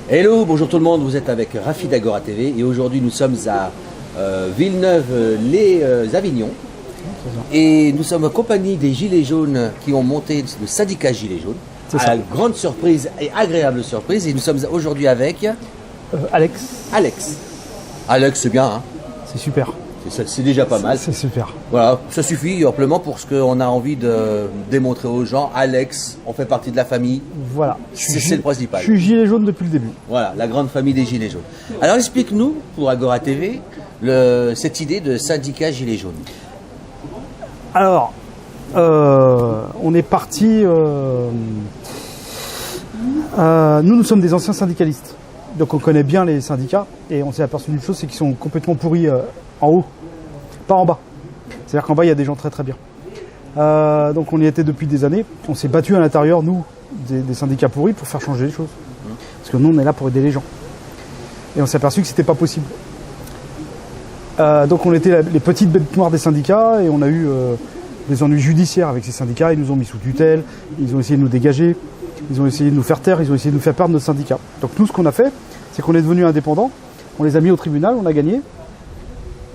Hello, bonjour tout le monde, vous êtes avec Rafi d'Agora TV et aujourd'hui nous sommes à Villeneuve-les-Avignon et nous sommes en compagnie des Gilets jaunes qui ont monté le syndicat Gilets jaunes. C'est à la grande surprise et agréable surprise et nous sommes aujourd'hui avec Alex. Alex, c'est bien, hein? C'est super. C'est déjà pas mal. C'est super. Voilà, ça suffit amplement pour ce qu'on a envie de démontrer aux gens. Alex, on fait partie de la famille. Voilà. C'est le principal. Je suis gilet jaune depuis le début. Voilà, la grande famille des Gilets jaunes. Alors explique-nous, pour Agora TV, cette idée de syndicat Gilets jaunes. Alors, on est parti... nous sommes des anciens syndicalistes. Donc on connaît bien les syndicats et on s'est aperçu d'une chose, c'est qu'ils sont complètement pourris en haut, pas en bas. C'est-à-dire qu'en bas, il y a des gens très très bien. Donc on y était depuis des années. On s'est battu à l'intérieur, nous, des syndicats pourris, pour faire changer les choses. Parce que nous, on est là pour aider les gens. Et on s'est aperçu que c'était pas possible. Donc on était les petites bêtes noires des syndicats et on a eu des ennuis judiciaires avec ces syndicats. Ils nous ont mis sous tutelle, ils ont essayé de nous dégager, ils ont essayé de nous faire taire, ils ont essayé de nous faire perdre notre syndicat. Donc nous, ce qu'on a fait, c'est qu'on est devenu indépendants, on les a mis au tribunal, on a gagné.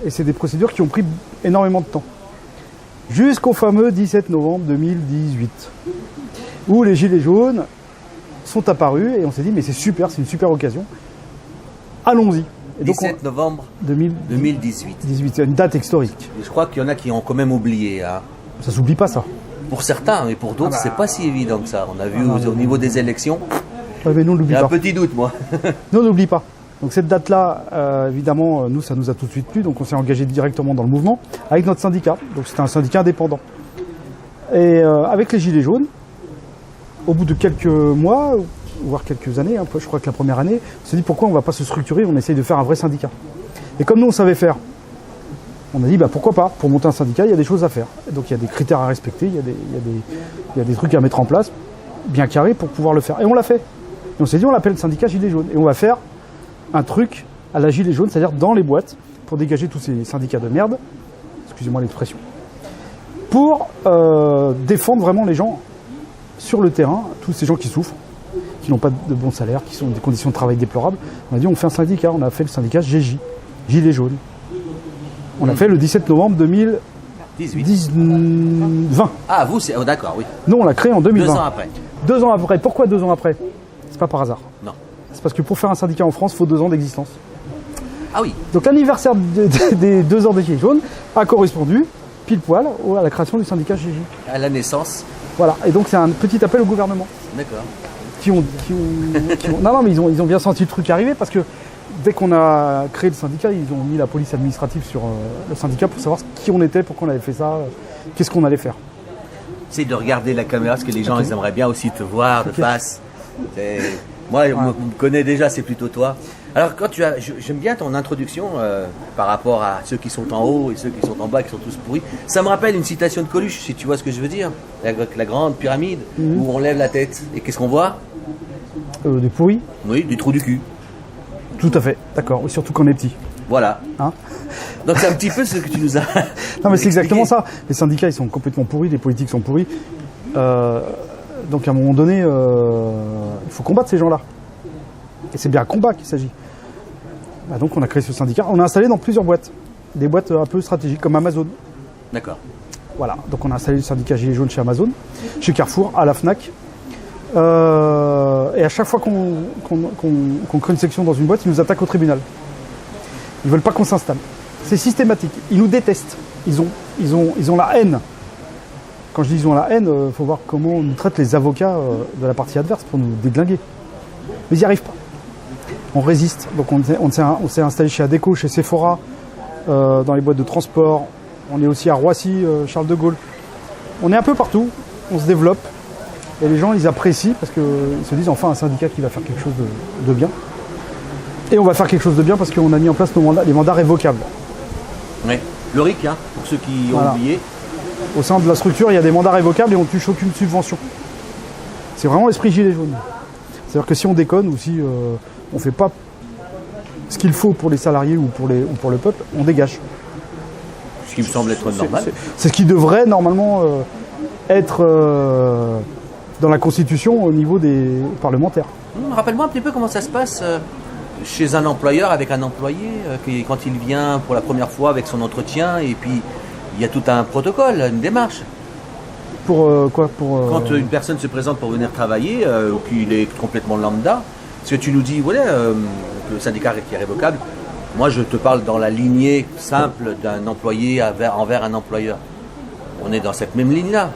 Et c'est des procédures qui ont pris énormément de temps. Jusqu'au fameux 17 novembre 2018, où les Gilets jaunes sont apparus et on s'est dit mais c'est super, c'est une super occasion. Allons-y. Et 17 novembre 2018. C'est une date historique. Et je crois qu'il y en a qui ont quand même oublié. Hein. Ça s'oublie pas ça. Pour certains, mais pour d'autres, c'est pas si évident que ça. On a vu au niveau des élections. Ouais, mais nous, on l'oublie pas. J'ai un petit doute, moi. Nous, on n'oublie pas. Donc cette date-là, évidemment, nous, ça nous a tout de suite plu. Donc on s'est engagé directement dans le mouvement avec notre syndicat. Donc c'était un syndicat indépendant. Et avec les Gilets jaunes, au bout de quelques mois, voire quelques années, hein, je crois que la première année, on s'est dit pourquoi on ne va pas se structurer, on essaye de faire un vrai syndicat. Et comme nous, on savait faire, on a dit bah, pourquoi pas, pour monter un syndicat, il y a des choses à faire. Donc il y a des critères à respecter, il y a des trucs à mettre en place, bien carrés, pour pouvoir le faire. Et on l'a fait. Et on s'est dit on l'appelle syndicat Gilets jaunes. Et on va faire un truc à la gilet jaune, c'est-à-dire dans les boîtes, pour dégager tous ces syndicats de merde, excusez-moi l'expression, pour défendre vraiment les gens sur le terrain, tous ces gens qui souffrent, qui n'ont pas de bons salaires, qui sont dans des conditions de travail déplorables. On a dit on fait un syndicat, on a fait le syndicat GJ, Gilets jaunes. On a fait le 17 novembre 2020. Ah, vous, c'est... Oh, d'accord, oui. Nous, on l'a créé en 2020. 2 ans après. 2 ans après. Pourquoi 2 ans après? C'est pas par hasard. Non. C'est parce que pour faire un syndicat en France, il faut 2 ans d'existence. Ah oui. Donc l'anniversaire des 2 ans des Gilets jaunes a correspondu pile poil à la création du syndicat GJ. À la naissance. Voilà. Et donc c'est un petit appel au gouvernement. D'accord. Non, mais ils ont bien senti le truc arriver parce que dès qu'on a créé le syndicat, ils ont mis la police administrative sur le syndicat pour savoir qui on était, pourquoi on avait fait ça, qu'est-ce qu'on allait faire. C'est de regarder la caméra parce que les gens ils aimeraient bien aussi te voir de face. Moi, on me connaît déjà, c'est plutôt toi. Alors, j'aime bien ton introduction par rapport à ceux qui sont en haut et ceux qui sont en bas, qui sont tous pourris. Ça me rappelle une citation de Coluche, si tu vois ce que je veux dire. La grande pyramide où on lève la tête. Et qu'est-ce qu'on voit? Des pourris? Oui, du trou du cul. Tout à fait, d'accord. Oui, surtout quand on est petit. Voilà. Hein? Donc, c'est un petit peu ce que tu nous as. Non, mais c'est exactement ça. Les syndicats, ils sont complètement pourris, les politiques sont pourris. Donc, à un moment donné, il faut combattre ces gens-là. Et c'est bien un combat qu'il s'agit. Bah donc on a créé ce syndicat, on a installé dans plusieurs boîtes, des boîtes un peu stratégiques comme Amazon. D'accord. Voilà, donc on a installé le syndicat Gilets jaunes chez Amazon, chez Carrefour, à la Fnac. Et à chaque fois qu'on crée une section dans une boîte, ils nous attaquent au tribunal. Ils veulent pas qu'on s'installe. C'est systématique. Ils nous détestent. Ils ont la haine. Quand je dis ils ont la haine, faut voir comment on nous traite les avocats de la partie adverse pour nous déglinguer. Mais ils n'y arrivent pas. On résiste. Donc on s'est installé chez Adecco, chez Sephora, dans les boîtes de transport. On est aussi à Roissy, Charles de Gaulle. On est un peu partout. On se développe. Et les gens, ils apprécient parce qu'ils se disent enfin un syndicat qui va faire quelque chose de bien. Et on va faire quelque chose de bien parce qu'on a mis en place les mandats révocables. Oui. Le RIC, hein, pour ceux qui ont oublié. Au sein de la structure, il y a des mandats révocables et on ne touche aucune subvention. C'est vraiment l'esprit gilet jaune. C'est-à-dire que si on déconne ou si on ne fait pas ce qu'il faut pour les salariés ou pour le peuple, on dégage. Ce qui me semble être normal. C'est ce qui devrait normalement être dans la Constitution au niveau des parlementaires. Rappelle-moi un petit peu comment ça se passe chez un employeur avec un employé, quand il vient pour la première fois avec son entretien, et puis il y a tout un protocole, une démarche. Pour quoi Quand une personne se présente pour venir travailler, ou qu'il est complètement lambda, parce que tu nous dis, voilà, le syndicat qui est révocable, moi je te parle dans la lignée simple d'un employé envers un employeur. On est dans cette même ligne-là.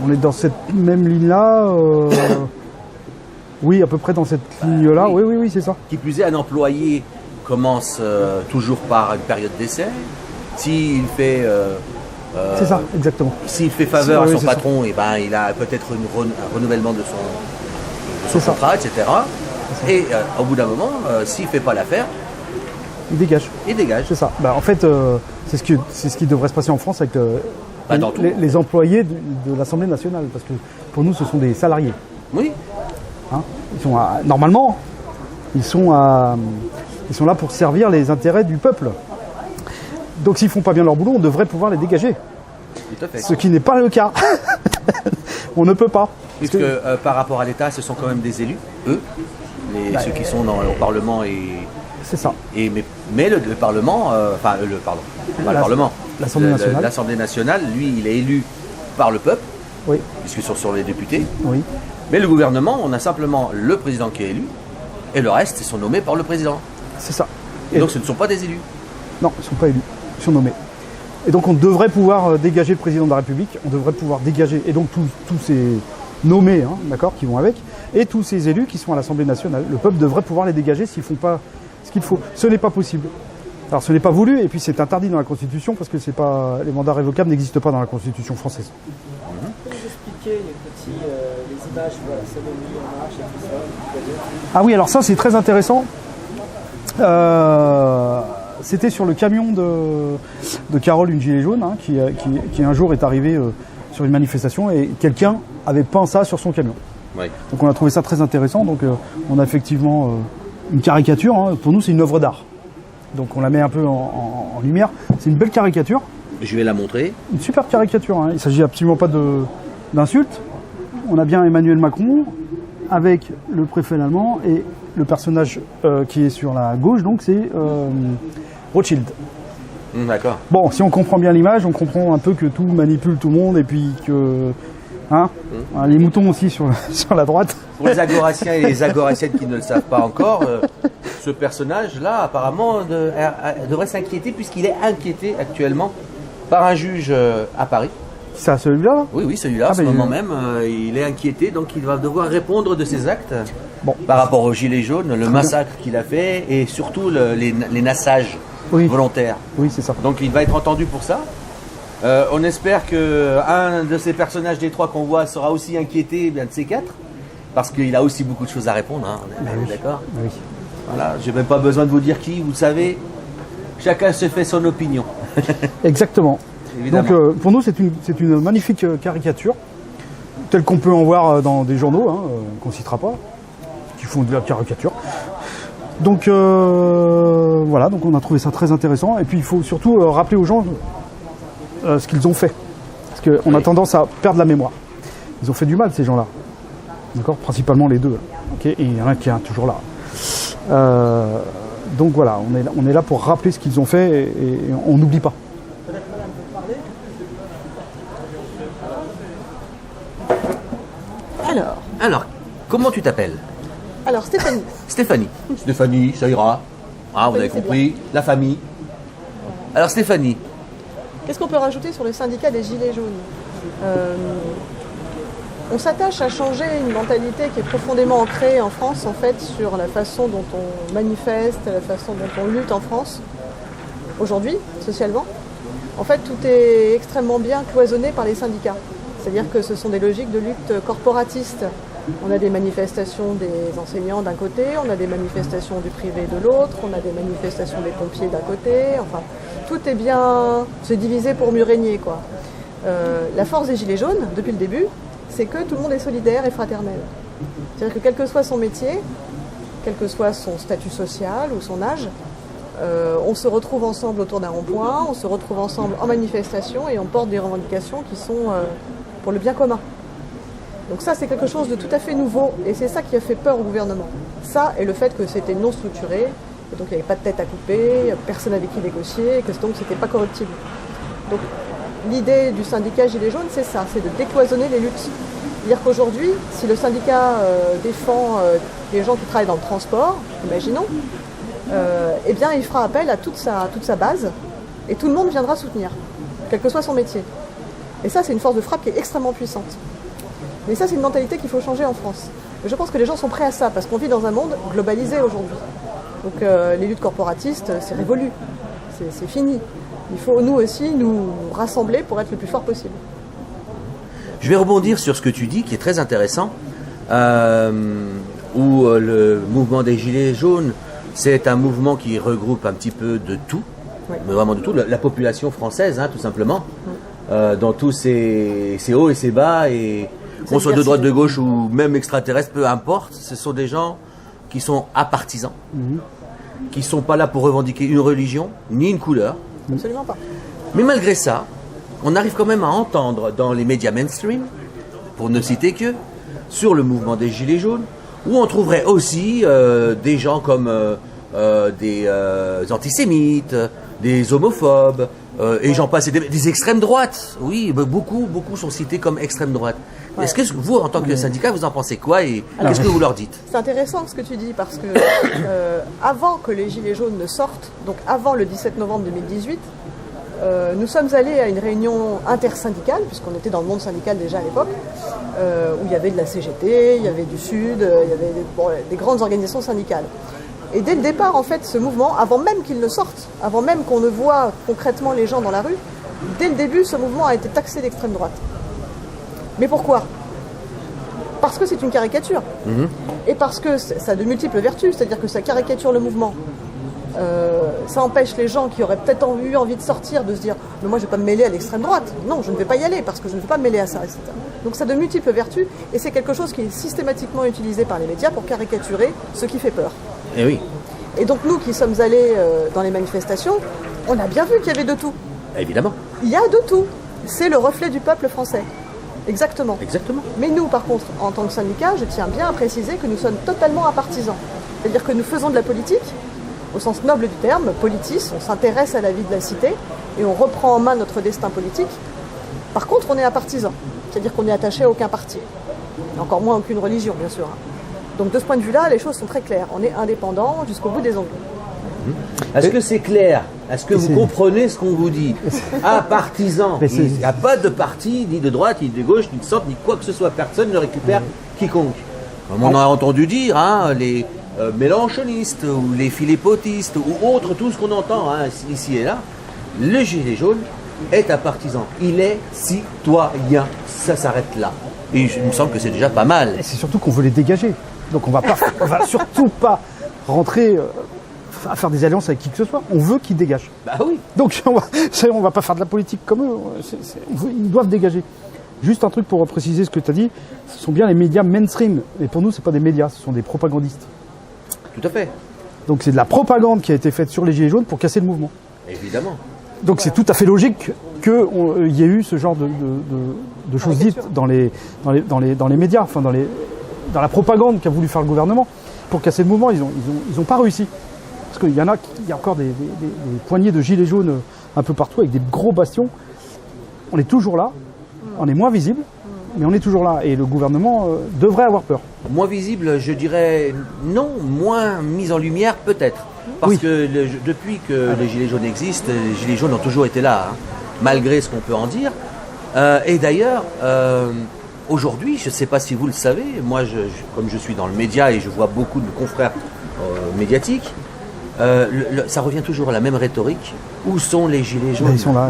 On est dans cette même ligne-là. Oui, à peu près dans cette ligne-là. Oui, c'est ça. Qui plus est, un employé commence toujours par une période d'essai. S'il fait... c'est ça, exactement. S'il fait faveur à son c'est patron, et ben, il a peut-être un renouvellement de son contrat, etc. Et au bout d'un moment, s'il ne fait pas l'affaire, il dégage. Il dégage. C'est ça. En fait, c'est ce qui devrait se passer en France avec les employés de l'Assemblée nationale. Parce que pour nous, ce sont des salariés. Oui. Hein, normalement, ils sont là pour servir les intérêts du peuple. Donc s'ils font pas bien leur boulot, on devrait pouvoir les dégager. Tout à fait. Ce qui n'est pas le cas. On ne peut pas. Puisque par rapport à l'État, ce sont quand même des élus, eux, ceux qui sont au Parlement et... C'est ça. Mais le Parlement, l'Assemblée nationale. L'Assemblée nationale, lui, il est élu par le peuple, oui. Puisque ce sont les députés. Oui. Mais le gouvernement, on a simplement le président qui est élu, et le reste, ils sont nommés par le président. C'est ça. Et donc ce ne sont pas des élus. Non, ils ne sont pas élus, ils sont nommés. Et donc on devrait pouvoir dégager le président de la République, on devrait pouvoir dégager, et donc tous ces nommés, d'accord, qui vont avec, et tous ces élus qui sont à l'Assemblée nationale. Le peuple devrait pouvoir les dégager s'ils ne font pas ce qu'il faut. Ce n'est pas possible. Alors ce n'est pas voulu, et puis c'est interdit dans la Constitution, parce que les mandats révocables n'existent pas dans la Constitution française. Vous expliquez les images, voilà, cérémonie en marche et tout ça. Ah oui, alors ça c'est très intéressant. C'était sur le camion de Carole, une gilet jaune, qui un jour est arrivé sur une manifestation et quelqu'un avait peint ça sur son camion. Oui. Donc on a trouvé ça très intéressant. Donc on a effectivement une caricature. Pour nous, c'est une œuvre d'art. Donc on la met un peu en lumière. C'est une belle caricature. Je vais la montrer. Une super caricature. Il ne s'agit absolument pas d'insulte. On a bien Emmanuel Macron avec le préfet allemand et le personnage qui est sur la gauche, donc c'est Rothschild. D'accord. Bon, si on comprend bien l'image, on comprend un peu que tout manipule tout le monde et puis que les moutons aussi sur la droite. Pour les agoraciens et les agoraciennes qui ne le savent pas encore, ce personnage-là apparemment devrait s'inquiéter puisqu'il est inquiété actuellement par un juge à Paris. C'est celui-là? Oui, celui-là, en ce moment même, il est inquiété, donc il va devoir répondre de ses actes par rapport aux Gilets jaunes, le massacre qu'il a fait et surtout les nassages volontaires. Oui, c'est ça. Donc il va être entendu pour ça. On espère qu'un de ces personnages des trois qu'on voit sera aussi inquiété de ces quatre, parce qu'il a aussi beaucoup de choses à répondre, on est d'accord? Oui. Voilà, j'ai même pas besoin de vous dire qui, vous savez, chacun se fait son opinion. Exactement. Évidemment. Donc pour nous, c'est une magnifique caricature, telle qu'on peut en voir dans des journaux, qu'on ne citera pas, qui font de la caricature. Donc voilà, donc on a trouvé ça très intéressant. Et puis il faut surtout rappeler aux gens ce qu'ils ont fait. Parce qu'on a tendance à perdre la mémoire. Ils ont fait du mal, ces gens-là. D'accord, principalement les deux. Okay, et il y en a qui est toujours là. Donc voilà, on est là pour rappeler ce qu'ils ont fait et on n'oublie pas. Alors, comment tu t'appelles? Alors, Stéphanie. Stéphanie, ça ira. Vous avez compris, la famille. Alors Stéphanie. Qu'est-ce qu'on peut rajouter sur le syndicat des Gilets jaunes? On s'attache à changer une mentalité qui est profondément ancrée en France, en fait, sur la façon dont on manifeste, la façon dont on lutte en France, aujourd'hui, socialement. En fait, tout est extrêmement bien cloisonné par les syndicats. C'est-à-dire que ce sont des logiques de lutte corporatiste. On a des manifestations des enseignants d'un côté, on a des manifestations du privé de l'autre, on a des manifestations des pompiers d'un côté, enfin, tout est bien se diviser pour mieux régner, quoi. La force des Gilets jaunes, depuis le début, c'est que tout le monde est solidaire et fraternel. C'est-à-dire que quel que soit son métier, quel que soit son statut social ou son âge, on se retrouve ensemble autour d'un rond-point, on se retrouve ensemble en manifestation et on porte des revendications qui sont pour le bien commun. Donc ça, c'est quelque chose de tout à fait nouveau, et c'est ça qui a fait peur au gouvernement. Ça, et le fait que c'était non structuré, et donc il n'y avait pas de tête à couper, personne avec qui négocier, et que donc c'était pas corruptible. Donc l'idée du syndicat Gilets jaunes, c'est ça, c'est de décloisonner les luttes. C'est-à-dire qu'aujourd'hui, si le syndicat défend les gens qui travaillent dans le transport, imaginons, eh bien il fera appel à toute sa base, et tout le monde viendra soutenir, quel que soit son métier. Et ça, c'est une force de frappe qui est extrêmement puissante. Mais ça, c'est une mentalité qu'il faut changer en France. Et je pense que les gens sont prêts à ça, parce qu'on vit dans un monde globalisé aujourd'hui. Donc les luttes corporatistes, c'est révolu, c'est fini. Il faut nous aussi nous rassembler pour être le plus fort possible. Je vais rebondir sur ce que tu dis, qui est très intéressant, où le mouvement des Gilets jaunes, c'est un mouvement qui regroupe un petit peu de tout, mais vraiment de tout, la population française, tout simplement, dans tous ses hauts et ses bas, et qu'on soit de droite, de gauche ou même extraterrestre, peu importe, ce sont des gens qui sont apartisans, qui ne sont pas là pour revendiquer une religion, ni une couleur. Absolument pas. Mais malgré ça, on arrive quand même à entendre dans les médias mainstream, pour ne citer que, sur le mouvement des Gilets jaunes, où on trouverait aussi des gens comme des antisémites, des homophobes, et j'en passe, des extrêmes droites. Oui, beaucoup sont cités comme extrême droite. Ouais. Est-ce que vous, en tant que syndicat, vous en pensez quoi et qu'est-ce que vous leur dites? C'est intéressant ce que tu dis, parce que avant que les Gilets jaunes ne sortent, donc avant le 17 novembre 2018, nous sommes allés à une réunion intersyndicale, puisqu'on était dans le monde syndical déjà à l'époque, où il y avait de la CGT, il y avait du Sud, il y avait des grandes organisations syndicales. Et dès le départ, en fait, ce mouvement, avant même qu'il ne sorte, avant même qu'on ne voit concrètement les gens dans la rue, dès le début, ce mouvement a été taxé d'extrême droite. Mais pourquoi? Parce que c'est une caricature. Et parce que ça a de multiples vertus, c'est-à-dire que ça caricature le mouvement. Ça empêche les gens qui auraient peut-être eu envie de sortir de se dire « Mais moi, je ne vais pas me mêler à l'extrême droite. Non, je ne vais pas y aller parce que je ne veux pas me mêler à ça, etc. » Donc ça a de multiples vertus, et c'est quelque chose qui est systématiquement utilisé par les médias pour caricaturer ce qui fait peur. Et oui. Et donc nous qui sommes allés dans les manifestations, on a bien vu qu'il y avait de tout. Évidemment. Il y a de tout. C'est le reflet du peuple français. Exactement. Exactement. Mais nous, par contre, en tant que syndicat, je tiens bien à préciser que nous sommes totalement apartisans. C'est-à-dire que nous faisons de la politique, au sens noble du terme, politis, on s'intéresse à la vie de la cité et on reprend en main notre destin politique. Par contre, on est apartisan, c'est-à-dire qu'on n'est attaché à aucun parti. Et encore moins aucune religion, bien sûr. Donc de ce point de vue-là, les choses sont très claires. On est indépendant jusqu'au bout des ongles. Est-ce que c'est clair? Est-ce que vous comprenez ce qu'on vous dit? Partisan. Il n'y a pas de parti, ni de droite, ni de gauche, ni de centre, ni quoi que ce soit. Personne ne récupère quiconque. Comme on a entendu dire, les mélanchonistes, ou les philippotistes, ou autres, tout ce qu'on entend ici et là, le gilet jaune est un partisan. Il est citoyen. Ça s'arrête là. Et il me semble que c'est déjà pas mal. Et c'est surtout qu'on veut les dégager. Donc on va surtout pas rentrer à faire des alliances avec qui que ce soit. On veut qu'ils dégagent. Bah oui. Donc on va pas faire de la politique comme eux. Ils doivent dégager. Juste un truc pour préciser ce que tu as dit, ce sont bien les médias mainstream. Et pour nous, c'est pas des médias, ce sont des propagandistes. Tout à fait. Donc c'est de la propagande qui a été faite sur les Gilets jaunes pour casser le mouvement. Évidemment. Donc c'est tout à fait logique qu'il y ait eu ce genre de choses dites dans les médias, enfin dans la propagande qu'a voulu faire le gouvernement pour casser le mouvement. Ils ont pas réussi. Parce qu'il y a encore des poignées de gilets jaunes un peu partout avec des gros bastions. On est toujours là, on est moins visible, mais on est toujours là. Et le gouvernement devrait avoir peur. Moins visible, je dirais non, moins mis en lumière peut-être. Parce que depuis que les Gilets jaunes existent, les Gilets jaunes ont toujours été là, malgré ce qu'on peut en dire. Et d'ailleurs, aujourd'hui, je ne sais pas si vous le savez, moi, comme je suis dans le média et je vois beaucoup de confrères médiatiques, ça revient toujours à la même rhétorique. Où sont les Gilets jaunes? Ils sont là.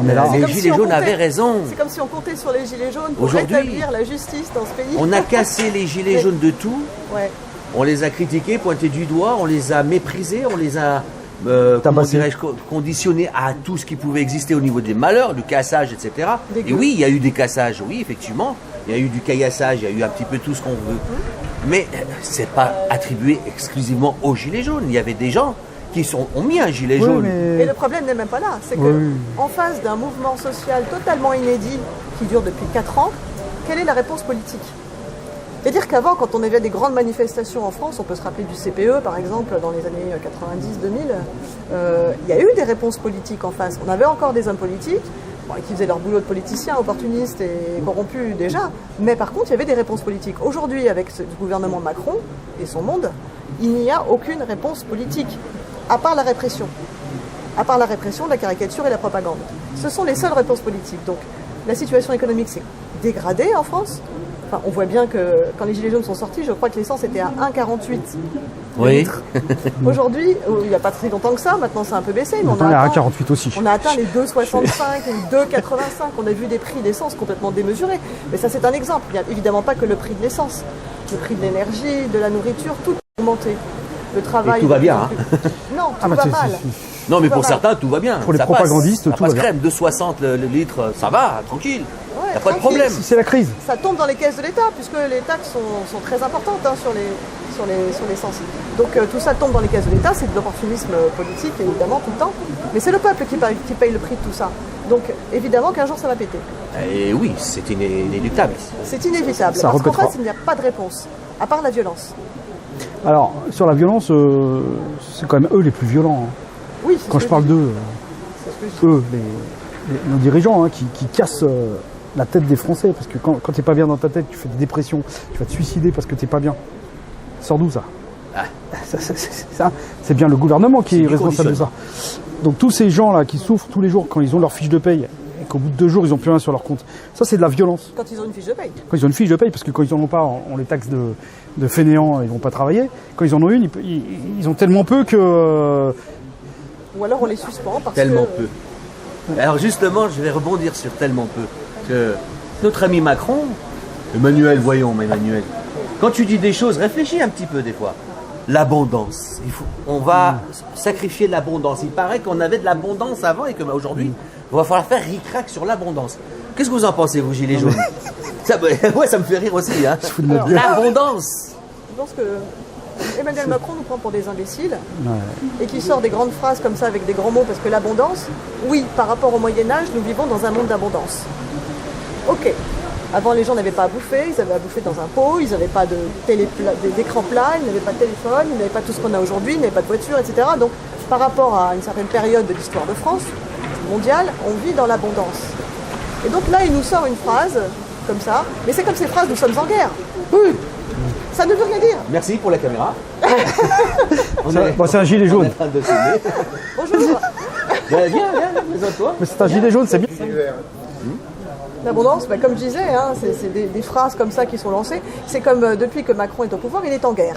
On est là. Les Gilets jaunes avaient raison. C'est comme si on comptait sur les Gilets jaunes pour rétablir la justice dans ce pays. On a cassé les Gilets jaunes de tout. Ouais. On les a critiqués, pointés du doigt, on les a méprisés, on les a conditionnés à tout ce qui pouvait exister au niveau des malheurs, du cassage, etc. Et oui, il y a eu des cassages, oui, effectivement. Il y a eu du caillassage, il y a eu un petit peu tout ce qu'on veut. Mais c'est pas attribué exclusivement aux Gilets jaunes. Il y avait des gens qui ont mis un gilet jaune. Et le problème n'est même pas là. C'est qu'en face d'un mouvement social totalement inédit qui dure depuis 4 ans, quelle est la réponse politique? C'est-à-dire qu'avant, quand on avait des grandes manifestations en France, on peut se rappeler du CPE par exemple, dans les années 90-2000, il y a eu des réponses politiques en face. On avait encore des hommes politiques qui faisaient leur boulot de politiciens, opportunistes et corrompus déjà, mais par contre, il y avait des réponses politiques. Aujourd'hui, avec ce gouvernement Macron et son monde, il n'y a aucune réponse politique, à part la répression. À part la répression, la caricature et la propagande. Ce sont les seules réponses politiques. Donc, la situation économique s'est dégradée en France. Enfin, on voit bien que quand les Gilets jaunes sont sortis, je crois que l'essence était à 1,48 Oui. Aujourd'hui, il n'y a pas très longtemps que ça, maintenant c'est un peu baissé. Mais Maintenant, il est à 1,48 aussi. On a atteint les 2,65, les 2,85. On a vu des prix d'essence complètement démesurés. Mais ça, c'est un exemple. Il n'y a évidemment pas que le prix de l'essence. Le prix de l'énergie, de la nourriture, tout a augmenté. Le travail. Et tout va bien, hein. Non, tout va mal. Non, mais Tout pour va certains, tout va bien. Pour les Ça propagandistes, passe. tout va bien. Crème, 2,60 le litre, ça va, tranquille. Ouais, Il n'y a pas de tranquille. problème. C'est la crise. Ça tombe dans les caisses de l'État, puisque les taxes sont très importantes sur l'essence. Donc tout ça tombe dans les caisses de l'État, c'est de l'opportunisme politique, évidemment, tout le temps. Mais c'est le peuple qui paye le prix de tout ça. Donc évidemment qu'un jour ça va péter. Et oui, c'est inéluctable. C'est inévitable, Ça parce qu'en repétera. face, il n'y a pas de réponse, à part la violence. Alors, sur la violence, c'est quand même eux les plus violents. Hein. Oui, c'est Quand ce je que parle dis. d'eux, C'est ce que je dis. eux, nos dirigeants, hein, qui cassent la tête des Français. Parce que quand t'es pas bien dans ta tête, tu fais des dépressions, tu vas te suicider parce que t'es pas bien. Sors d'où ça? Ah. C'est bien le gouvernement qui est du responsable de ça. Donc tous ces gens-là qui souffrent tous les jours quand ils ont leur fiche de paye et qu'au bout de 2 jours ils n'ont plus rien sur leur compte, ça c'est de la violence. Quand ils ont une fiche de paye. Quand ils ont une fiche de paye, parce que quand ils en ont pas, on les taxe de fainéants, ils vont pas travailler. Quand ils en ont une, ils ont tellement peu que... Ou alors on les suspend parce Tellement que... peu. Alors justement, je vais rebondir sur tellement peu. Que notre ami Macron, Emmanuel, voyons, Emmanuel, quand tu dis des choses, réfléchis un petit peu des fois. L'abondance. On va sacrifier l'abondance. Il paraît qu'on avait de l'abondance avant et qu'aujourd'hui, il va falloir faire ric-rac sur l'abondance. Qu'est-ce que vous en pensez, vous, Gilets jaunes? Ça, ouais, ça me fait rire aussi. Hein. fous de notre gueule. L'abondance. Je pense que Emmanuel Macron nous prend pour des imbéciles et qui sort des grandes phrases comme ça avec des grands mots parce que l'abondance, oui, par rapport au Moyen-Âge, nous vivons dans un monde d'abondance. Ok. Avant, les gens n'avaient pas à bouffer, ils avaient à bouffer dans un pot, ils n'avaient pas d'écran plat, ils n'avaient pas de téléphone, ils n'avaient pas tout ce qu'on a aujourd'hui, ils n'avaient pas de voiture, etc. Donc, par rapport à une certaine période de l'histoire de France mondiale, on vit dans l'abondance. Et donc là, il nous sort une phrase comme ça, mais c'est comme ces phrases, nous sommes en guerre. Oui. Ça ne veut rien dire. Merci pour la caméra. C'est un gilet jaune. On est en train de filmer. Bonjour. Viens, présente-toi. Mais c'est un gilet jaune, c'est bien. L'abondance, comme je disais, hein, c'est des phrases comme ça qui sont lancées. C'est comme depuis que Macron est au pouvoir, il est en guerre.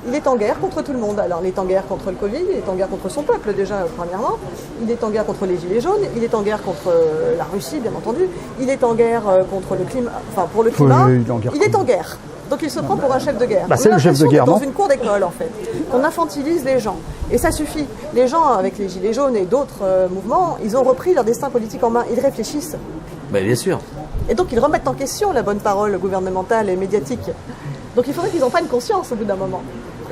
Il est en guerre contre tout le monde. Alors, il est en guerre contre le Covid, il est en guerre contre son peuple, déjà, premièrement. Il est en guerre contre les Gilets jaunes, il est en guerre contre la Russie, bien entendu. Il est en guerre contre le climat, enfin, pour le climat. Oui, il est en guerre. Donc, il se prend pour un chef de guerre. Bah, c'est le chef de guerre, dans non une cour d'école, en fait. On infantilise les gens. Et ça suffit. Les gens, avec les Gilets jaunes et d'autres mouvements, ils ont repris leur destin politique en main. Ils réfléchissent. Ben, bien sûr. Et donc, ils remettent en question la bonne parole gouvernementale et médiatique. Donc, il faudrait qu'ils en prennent conscience au bout d'un moment.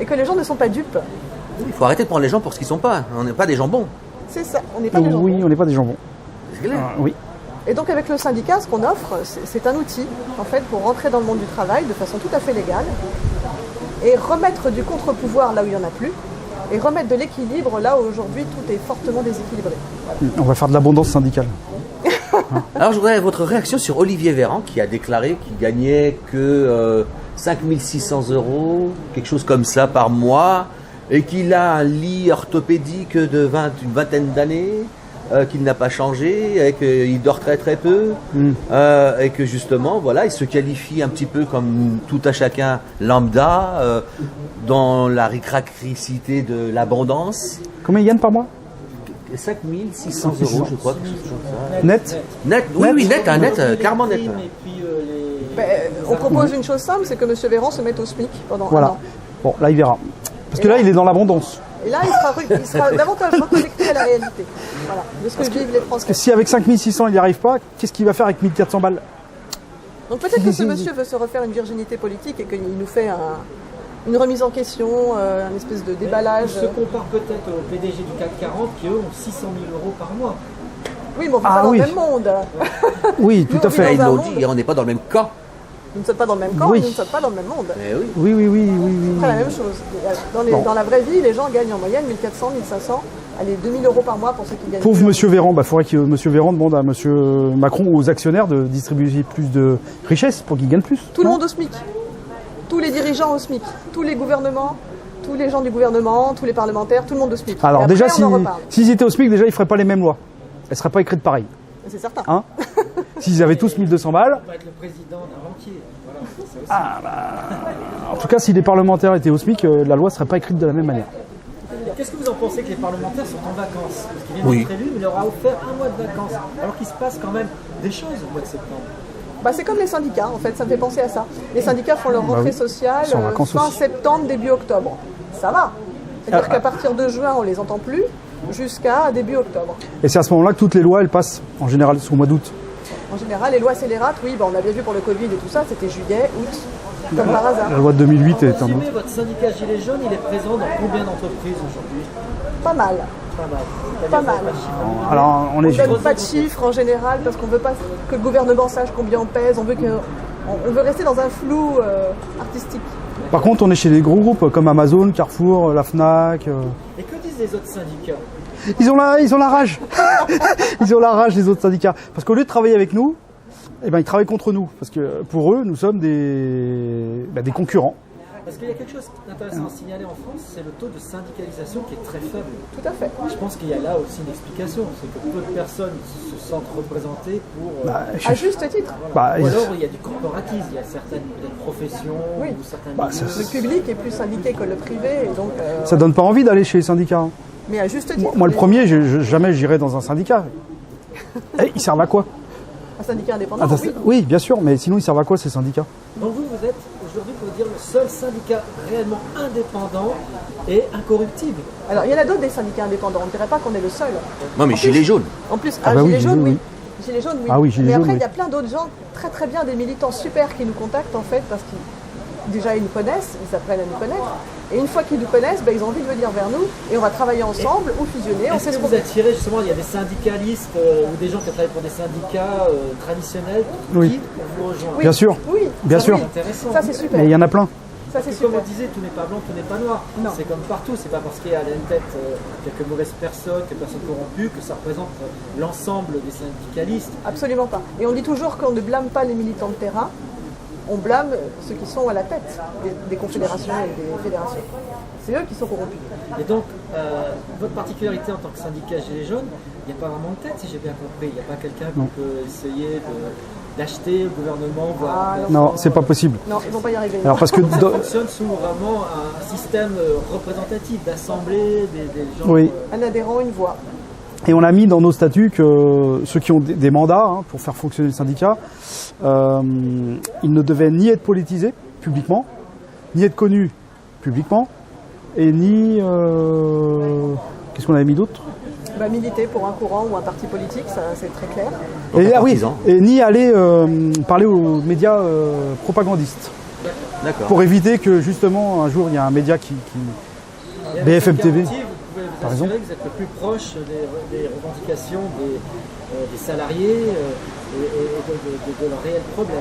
Et que les gens ne sont pas dupes. Il faut arrêter de prendre les gens pour ce qu'ils sont pas. On n'est pas des jambons. C'est ça, on n'est pas des gens. Oui, on n'est pas des jambons. C'est clair. Oui. Et donc, avec le syndicat, ce qu'on offre, c'est un outil, en fait, pour rentrer dans le monde du travail de façon tout à fait légale et remettre du contre-pouvoir là où il n'y en a plus et remettre de l'équilibre là où aujourd'hui tout est fortement déséquilibré. Voilà. On va faire de l'abondance syndicale. Alors, je voudrais votre réaction sur Olivier Véran qui a déclaré qu'il gagnait que 5 600 €, quelque chose comme ça par mois, et qu'il a un lit orthopédique de une vingtaine d'années, qu'il n'a pas changé, et qu'il dort très très peu, et que justement, voilà, il se qualifie un petit peu comme tout à chacun lambda, dans la ricracicité de l'abondance. Combien il gagne par mois? 5 600 €, je crois, quelque chose comme ça. Net? Net, oui, net, clairement net. Et puis On propose une chose simple, c'est que M. Véran se mette au SMIC pendant un Voilà. an. Bon, là, il verra. Parce que là, il est dans l'abondance. Et là, il sera davantage reconnecté à la réalité. Voilà, de ce que vivent les Français. Parce que si avec 5600 il n'y arrive pas, qu'est-ce qu'il va faire avec 1400 balles? Donc peut-être que ce monsieur veut se refaire une virginité politique et qu'il nous fait une remise en question, un espèce de déballage. On se compare peut-être au PDG du CAC 40 qui, eux, ont 600 000 € par mois. Oui, mais on vit pas dans le même monde. Oui, tout Nous, à on fait. Ils dans un l'ont monde. dit, on n'est pas dans le même camp. Nous ne sommes pas dans le même camp, Oui. et nous ne sommes pas dans le même monde. Mais oui. Oui. C'est pas la même chose. Bon. Dans la vraie vie, les gens gagnent en moyenne 1400, 1500, allez, 2000 euros par mois pour ceux qui gagnent. Pauvre plus. Monsieur Véran, il faudrait que Monsieur Véran demande à Monsieur Macron ou aux actionnaires de distribuer plus de richesses pour qu'ils gagnent plus. Tout le non monde au SMIC. Tous les dirigeants au SMIC. Tous les gouvernements, tous les gens du gouvernement, tous les parlementaires, tout le monde au SMIC. Alors Et après, déjà, on en reparle. s'ils étaient au SMIC, déjà, ils feraient pas les mêmes lois. Elles seraient pas écrites pareil. C'est certain. Hein S'ils avaient tous 1200 balles. On va être le président d'un banquier. Voilà, c'est ça aussi. En tout cas, si les parlementaires étaient au SMIC, la loi serait pas écrite de la même manière. Et qu'est-ce que vous en pensez que les parlementaires sont en vacances? Parce qu'ils viennent Oui. d'être élus, mais il leur a offert un mois de vacances. Alors qu'il se passe quand même des choses au mois de septembre. Bah, c'est comme les syndicats, en fait, ça me fait penser à ça. Les syndicats font leur rentrée oui. sociale Ils sont en vacances fin aussi. septembre, début octobre. Ça va. C'est-à-dire qu'à partir de juin, on les entend plus, jusqu'à début octobre. Et c'est à ce moment-là que toutes les lois, elles passent, en général, au mois d'août. En général, les lois scélérates, oui, bah, on a bien vu pour le Covid et tout ça, c'était juillet, août, comme par hasard. La loi de 2008 est En en août. résumé, votre syndicat Gilets jaunes, il est présent dans combien d'entreprises aujourd'hui? Pas mal. Pas mal. C'est-à-dire Pas que mal. vous avez pas de chiffre. Alors, on On est. donne pas de chiffres en général parce qu'on veut pas que le gouvernement sache combien on pèse. On veut rester dans un flou artistique. Par contre, on est chez des gros groupes comme Amazon, Carrefour, la Fnac. Et que disent les autres syndicats? Ils ont la rage. Ils ont la rage, les autres syndicats. Parce qu'au lieu de travailler avec nous, eh ben, ils travaillent contre nous. Parce que pour eux, nous sommes des concurrents. Parce qu'il y a quelque chose d'intéressant à signaler en France, c'est le taux de syndicalisation qui est très faible. Tout à fait. Je pense qu'il y a là aussi une explication, c'est que peu de personnes se sentent représentées pour... À juste titre. Bah, Ou alors il y a du corporatisme, il y a certaines peut-être professions Oui. ou certains Bah, milieux. Le public est plus syndiqué que le privé, et donc. ça donne pas envie d'aller chez les syndicats. Hein. Mais à juste titre. Moi, le premier, jamais j'irai dans un syndicat. Ils servent à quoi? Un syndicat indépendant. Attends, Oui. oui, bien sûr, mais sinon, ils servent à quoi ces syndicats? Donc vous êtes aujourd'hui, pour dire, le seul syndicat réellement indépendant et incorruptible. Alors il y en a d'autres des syndicats indépendants. On ne dirait pas qu'on est le seul. Non, mais Gilets jaunes. En plus, Ah bah oui, Gilets jaunes, oui. oui. Gilets jaunes, oui. Ah oui, Gilets Mais jaunes, après, oui. il y a plein d'autres gens très très bien, des militants super qui nous contactent en fait parce qu'ils déjà ils nous connaissent, ils apprennent à nous connaître. Et une fois qu'ils nous connaissent, ben, ils ont envie de venir vers nous et on va travailler ensemble ou fusionner. On Est-ce sait que ce qu'on vous fait. attirez justement, il y a des syndicalistes ou des gens qui travaillent pour des syndicats traditionnels Oui. qui vous rejoignent? Oui. Bien sûr. Oui. Bien Ça, sûr. oui. Intéressant. Ça c'est super. Mais il y en a plein. Ça c'est Comme super. on disait, tout n'est pas blanc, tout n'est pas noir. Non. C'est comme partout, c'est pas parce qu'il y a à la tête quelques mauvaises personnes, quelques personnes corrompues, que ça représente l'ensemble des syndicalistes. Absolument pas. Et on dit toujours qu'on ne blâme pas les militants de terrain, on blâme ceux qui sont à la tête des confédérations et des fédérations. C'est eux qui sont corrompus. Et donc, votre particularité en tant que syndicat Gilets jaunes, il n'y a pas vraiment de tête, si j'ai bien compris. Il n'y a pas quelqu'un qui peut essayer d'acheter le gouvernement, voire... Non, c'est pas possible. Non, ils vont pas y arriver. Alors parce que Ça fonctionne sous vraiment un système représentatif, d'assemblée des gens. Oui. Un adhérent, une voix. Et on a mis dans nos statuts que ceux qui ont des mandats hein, pour faire fonctionner le syndicat, ils ne devaient ni être politisés publiquement, ni être connus publiquement, et ni... Qu'est-ce qu'on avait mis d'autre? Bah, militer pour un courant ou un parti politique, ça c'est très clair. Et, ah oui, partisan. et ni aller parler aux médias propagandistes. D'accord. Pour éviter que justement un jour il y a un média qui Et avec BFM cette TV. garantie, vous pouvez vous Par assurer exemple. que vous êtes le plus proche des revendications des salariés et de leurs réels problèmes.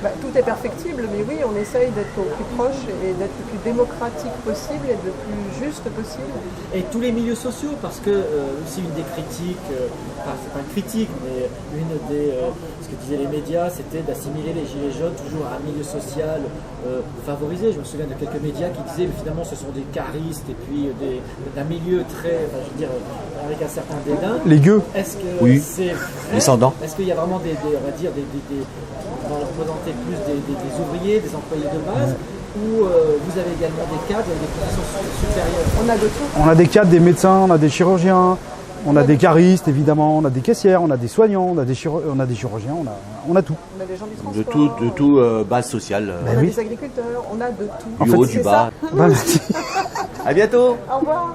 Bah, tout est perfectible, mais oui, on essaye d'être au plus proche et d'être le plus démocratique possible et le plus juste possible. Et tous les milieux sociaux, parce que aussi une des critiques, enfin c'est pas une critique, mais une des, ce que disaient les médias, c'était d'assimiler les gilets jaunes toujours à un milieu social favorisé. Je me souviens de quelques médias qui disaient mais finalement ce sont des caristes et puis d'un milieu très, enfin, je veux dire, avec un certain dédain. les gueux. Est-ce que Oui. c'est vrai? Descendants. Est-ce qu'il y a vraiment on va dire on va représenter plus des ouvriers, des employés de base, ou vous avez également des cadres avec des positions supérieures? On a de tout. On a des cadres, des médecins, on a des chirurgiens, on a des caristes évidemment, on a des caissières, on a des soignants, on a des chirurgiens, on a tout. On a des gens du De transport. tout base sociale. On a oui. des agriculteurs, on a de tout. En Du fait, haut, c'est du bas. Voilà. À bientôt. Au revoir.